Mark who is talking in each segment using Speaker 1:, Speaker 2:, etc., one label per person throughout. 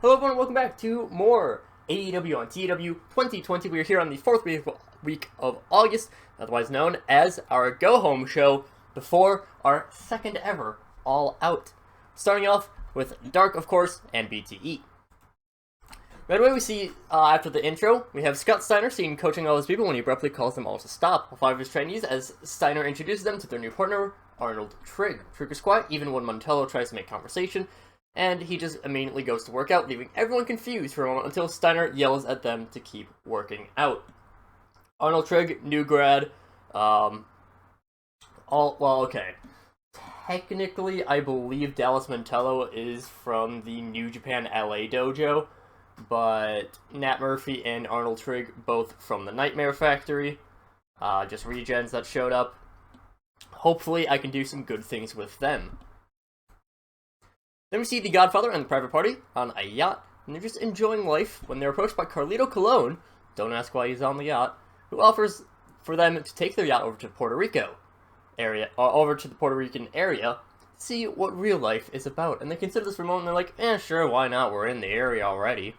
Speaker 1: Hello everyone, welcome back to more AEW on TEW2020. We are here on the fourth week of August, otherwise known as our go-home show before our second ever All Out. Starting off with Dark, of course, and BTE. Right away we see, after the intro, we have Scott Steiner seen coaching all his people when he abruptly calls them all to stop. 5 of his trainees as Steiner introduces them to their new partner, Arnold Trigg. Trigg is quiet even when Montello tries to make conversation, and he just immediately goes to work out, leaving everyone confused for a moment until Steiner yells at them to keep working out. Arnold Trigg, new grad, technically, I believe Dallas Montello is from the New Japan LA dojo, but Nat Murphy and Arnold Trigg, both from the Nightmare Factory, just regens that showed up. Hopefully I can do some good things with them. Then we see the Godfather and the Private Party on a yacht, and they're just enjoying life when they're approached by Carlito Colon, don't ask why he's on the yacht, who offers for them to take their yacht over to the Puerto Rican area, to see what real life is about. And they consider this for a moment, and they're like, sure, why not, we're in the area already.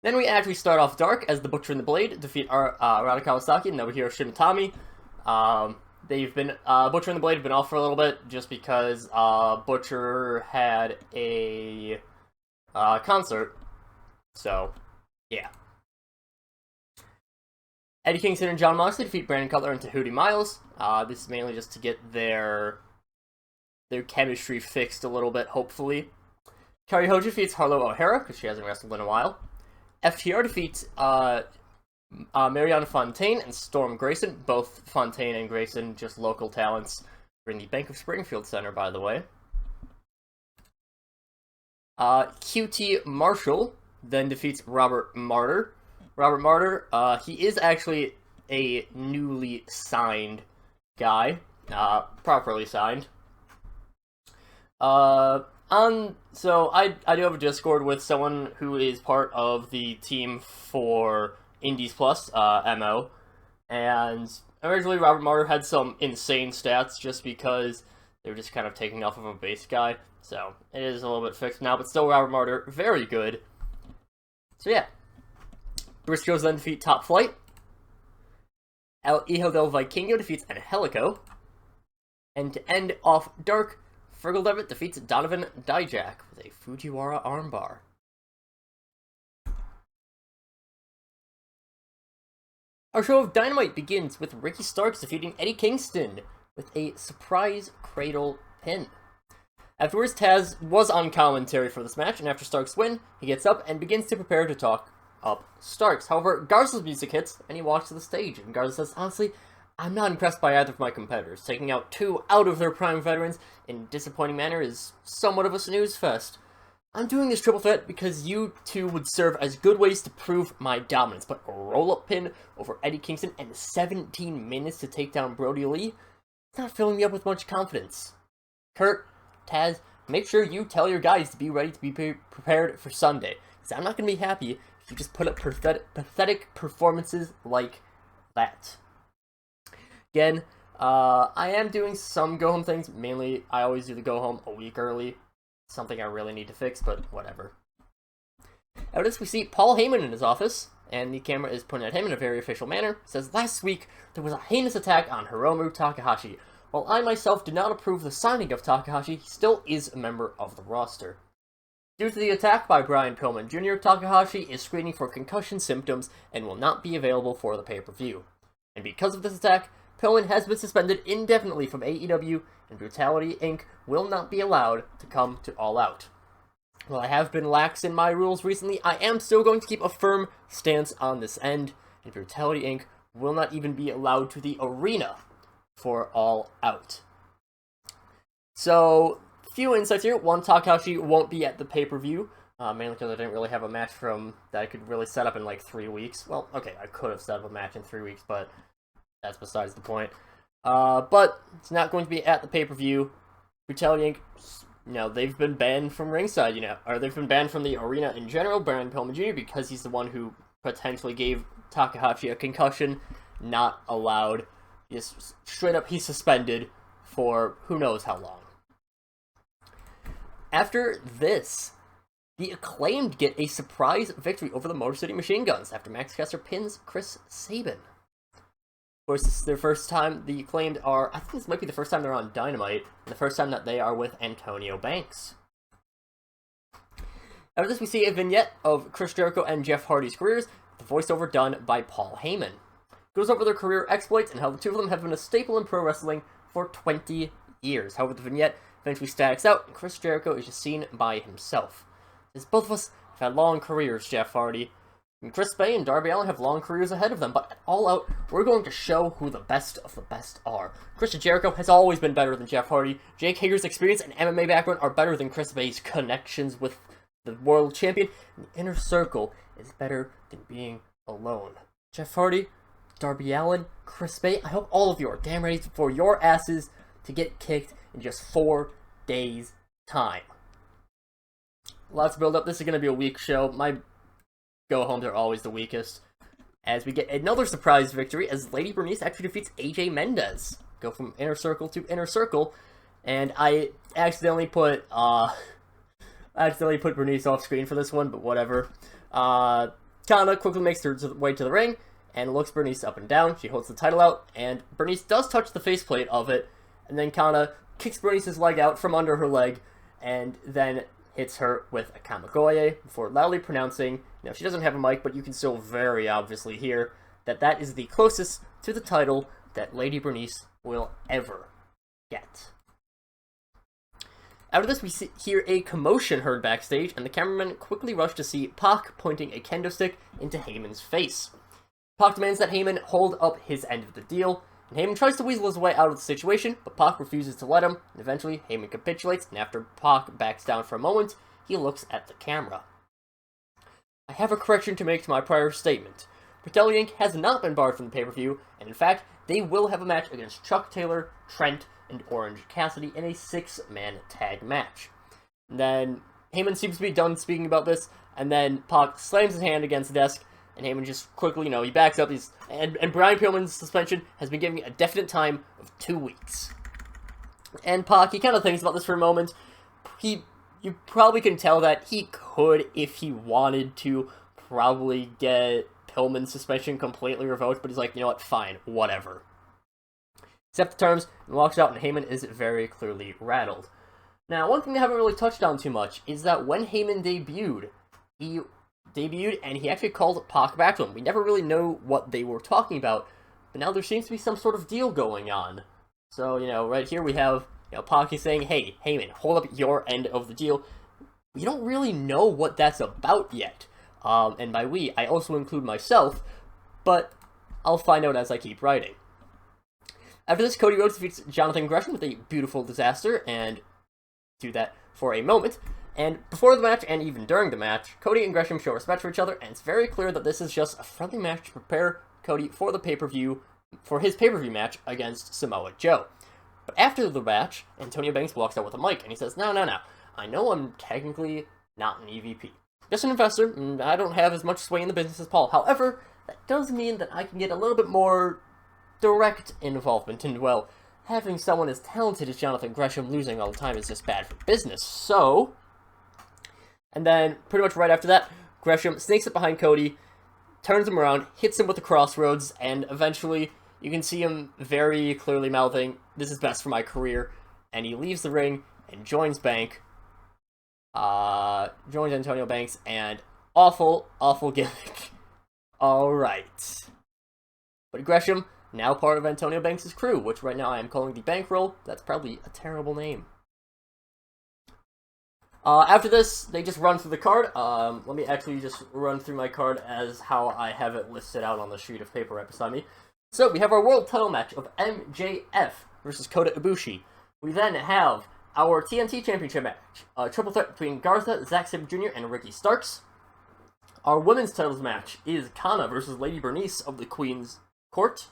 Speaker 1: Then we actually start off Dark as the Butcher and the Blade defeat Rada Kawasaki and Nobuhiro Shimatami. They've been, Butcher and the Blade have been off for a little bit, just because, Butcher had a, concert. So, yeah. Eddie Kingston and John Moxie defeat Brandon Cutler and Tahuti Miles. This is mainly just to get their chemistry fixed a little bit, hopefully. Kari Hoja defeats Harlow O'Hara, because she hasn't wrestled in a while. FTR defeats, Mariana Fontaine and Storm Grayson, both Fontaine and Grayson just local talents. We're in the Bank of Springfield Center, by the way. QT Marshall then defeats Robert Martyr. Robert Martyr, he is actually a newly signed guy, properly signed. So I do have a Discord with someone who is part of the team for Indies Plus, MO, and originally Robert Martyr had some insane stats just because they were just kind of taking off of a base guy, so it is a little bit fixed now, but still Robert Martyr, very good. So yeah, Briscoes then defeat Top Flight, El Hijo del Vikingo defeats Angelico, and to end off Dark, Fergal Devitt defeats Donovan Dijak with a Fujiwara armbar. Our show of Dynamite begins with Ricky Starks defeating Eddie Kingston with a surprise cradle pin. Afterwards, Taz was on commentary for this match, and after Starks' win, he gets up and begins to prepare to talk up Starks. However, Garza's music hits, and he walks to the stage, and Garza says, honestly, I'm not impressed by either of my competitors. Taking out 2 out of their prime veterans in a disappointing manner is somewhat of a snooze fest. I'm doing this triple threat because you two would serve as good ways to prove my dominance, but a roll-up pin over Eddie Kingston and 17 minutes to take down Brody Lee? It's not filling me up with much confidence. Kurt, Taz, make sure you tell your guys to be ready to be prepared for Sunday, because I'm not going to be happy if you just put up pathetic performances like that. Again, I am doing some go-home things. Mainly, I always do the go-home a week early. Something I really need to fix, but whatever. Out of this, we see Paul Heyman in his office, and the camera is pointed at him in a very official manner. It says, last week, there was a heinous attack on Hiromu Takahashi. While I myself do not approve the signing of Takahashi, he still is a member of the roster. Due to the attack by Brian Pillman Jr., Takahashi is screening for concussion symptoms and will not be available for the pay-per-view. And because of this attack, Pillman has been suspended indefinitely from AEW, and Brutality Inc. will not be allowed to come to All Out. While I have been lax in my rules recently, I am still going to keep a firm stance on this end, and Brutality Inc. will not even be allowed to the arena for All Out. So, few insights here. One, Takahashi won't be at the pay-per-view, mainly because I didn't really have a match that I could really set up in like 3 weeks. Well, okay, I could have set up a match in 3 weeks, but that's besides the point. But it's not going to be at the pay-per-view. Brutality Inc., they've been banned from ringside, or they've been banned from the arena in general, Brian Pillman Jr., because he's the one who potentially gave Takahashi a concussion. Not allowed. Just straight up, he's suspended for who knows how long. After this, The Acclaimed get a surprise victory over the Motor City Machine Guns after Max Caster pins Chris Sabin. Of course, this is their first time. The Acclaimed are, I think this might be the first time they're on Dynamite, and the first time that they are with Antonio Banks. After this, we see a vignette of Chris Jericho and Jeff Hardy's careers, the voiceover done by Paul Heyman. It goes over their career exploits and how the two of them have been a staple in pro wrestling for 20 years. However, the vignette eventually statics out, and Chris Jericho is just seen by himself. As both of us have had long careers, Jeff Hardy. And Chris Bay and Darby Allin have long careers ahead of them, but at All Out, we're going to show who the best of the best are. Chris Jericho has always been better than Jeff Hardy. Jake Hager's experience and MMA background are better than Chris Bay's connections with the world champion. And the inner circle is better than being alone. Jeff Hardy, Darby Allin, Chris Bay, I hope all of you are damn ready for your asses to get kicked in just 4 days' time. Lots of build up. This is going to be a weak show. My go-homes are always the weakest. As we get another surprise victory, as Lady Bernice actually defeats AJ Mendez. Go from inner circle to inner circle. And I accidentally put Bernice off screen for this one, but whatever. Kana quickly makes her way to the ring and looks Bernice up and down. She holds the title out, and Bernice does touch the faceplate of it. And then Kana kicks Bernice's leg out from under her leg, and then hits her with a Kamigoye before loudly pronouncing, she doesn't have a mic, but you can still very obviously hear that that is the closest to the title that Lady Bernice will ever get. After this, we hear a commotion heard backstage, and the cameramen quickly rush to see Pac pointing a kendo stick into Heyman's face. Pac demands that Heyman hold up his end of the deal, and Heyman tries to weasel his way out of the situation, but Pac refuses to let him, and eventually Heyman capitulates, and after Pac backs down for a moment, he looks at the camera. I have a correction to make to my prior statement. Fratelli Inc. has not been barred from the pay-per-view, and in fact, they will have a match against Chuck Taylor, Trent, and Orange Cassidy in a 6-man tag match. And then Heyman seems to be done speaking about this, and then Pac slams his hand against the desk, and Heyman just quickly, he backs up. And Brian Pillman's suspension has been given a definite time of 2 weeks. And Pac, he kind of thinks about this for a moment. You probably can tell that he could, if he wanted to, probably get Pillman's suspension completely revoked, but he's like, you know what, fine, whatever. Accept the terms, and walks out, and Heyman is very clearly rattled. Now, one thing they haven't really touched on too much is that when Heyman debuted, and he actually called Pac back to him. We never really know what they were talking about, but now there seems to be some sort of deal going on. So, right here we have, Pac is saying, hey, Heyman, hold up your end of the deal. We don't really know what that's about yet. And by we, I also include myself, but I'll find out as I keep writing. After this, Cody Rhodes defeats Jonathan Gresham with a beautiful disaster, and do that for a moment. And before the match, and even during the match, Cody and Gresham show respect for each other, and it's very clear that this is just a friendly match to prepare Cody for the pay-per-view, for his pay-per-view match against Samoa Joe. But after the match, Antonio Banks walks out with a mic, and he says, no, I know I'm technically not an EVP. Just an investor, and I don't have as much sway in the business as Paul. However, that does mean that I can get a little bit more direct involvement, and, well, having someone as talented as Jonathan Gresham losing all the time is just bad for business, so... And then, pretty much right after that, Gresham sneaks up behind Cody, turns him around, hits him with the crossroads, and eventually, you can see him very clearly mouthing, this is best for my career, and he leaves the ring and joins Antonio Banks, and awful gimmick. Alright. But Gresham, now part of Antonio Banks' crew, which right now I am calling the Bankroll. That's probably a terrible name. After this, they just run through the card. Let me actually just run through my card as how I have it listed out on the sheet of paper right beside me. So, we have our world title match of MJF versus Kota Ibushi. We then have our TNT Championship match, a triple threat between Garza, Zack Sabre Jr., and Ricky Starks. Our women's titles match is Kana versus Lady Bernice of the Queen's Court.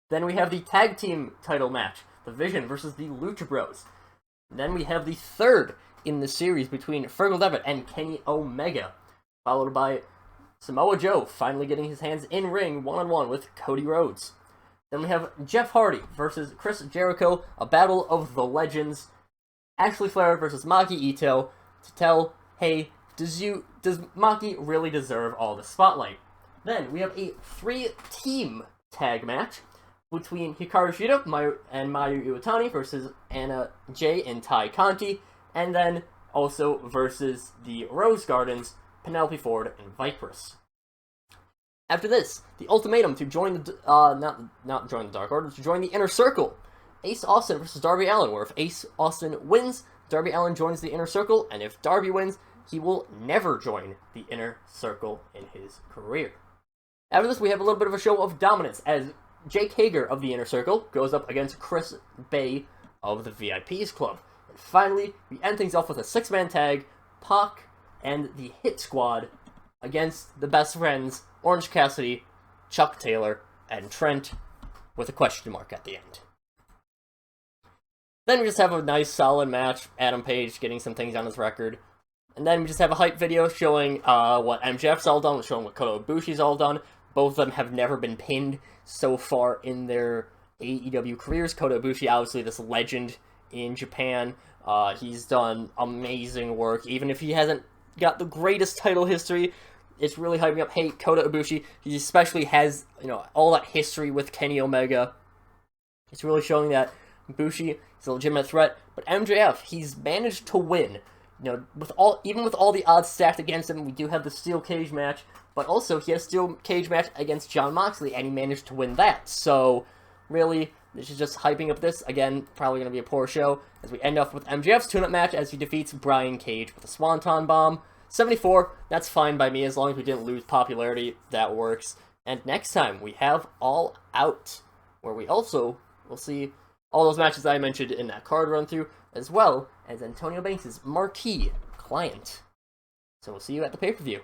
Speaker 1: Then we have the tag team title match, The Vision versus the Lucha Bros. Then we have the third in the series between Fergal Devitt and Kenny Omega, followed by Samoa Joe finally getting his hands in ring one-on-one with Cody Rhodes. Then we have Jeff Hardy versus Chris Jericho, a battle of the legends. Ashley Flair versus Maki Ito to tell hey, does Maki really deserve all the spotlight? Then we have a 3-team tag match between Hikaru Shida and Mayu Iwatani versus Anna Jay and Tai Conti, and then also versus the Rose Gardens, Penelope Ford and Viperous. After this, the ultimatum to join the not join the Dark Order, to join the Inner Circle. Ace Austin versus Darby Allin, where if Ace Austin wins, Darby Allin joins the Inner Circle, and if Darby wins, he will never join the Inner Circle in his career. After this, we have a little bit of a show of dominance, as Jake Hager of the Inner Circle goes up against Chris Bay of the VIPs Club. And finally, we end things off with a 6-man tag, Pac and the Hit Squad against the best friends, Orange Cassidy, Chuck Taylor, and Trent, with a question mark at the end. Then we just have a nice, solid match, Adam Page getting some things on his record. And then we just have a hype video showing what MJF's all done, showing what Kota Ibushi's all done. Both of them have never been pinned so far in their AEW careers. Kota Ibushi, obviously this legend in Japan. He's done amazing work. Even if he hasn't got the greatest title history, it's really hyping up, hey, Kota Ibushi. He especially has, all that history with Kenny Omega. It's really showing that Ibushi is a legitimate threat. But MJF, he's managed to win. Even with all the odds stacked against him, we do have the steel cage match, but also he has a steel cage match against Jon Moxley, and he managed to win that. So, really, this is just hyping up this. Again, probably going to be a poor show, as we end off with MJF's tune-up match as he defeats Brian Cage with a Swanton Bomb. 74, that's fine by me, as long as we didn't lose popularity, that works. And next time, we have All Out, where we also will see all those matches I mentioned in that card run-through, as well as Antonio Banks' marquee client. So we'll see you at the pay-per-view.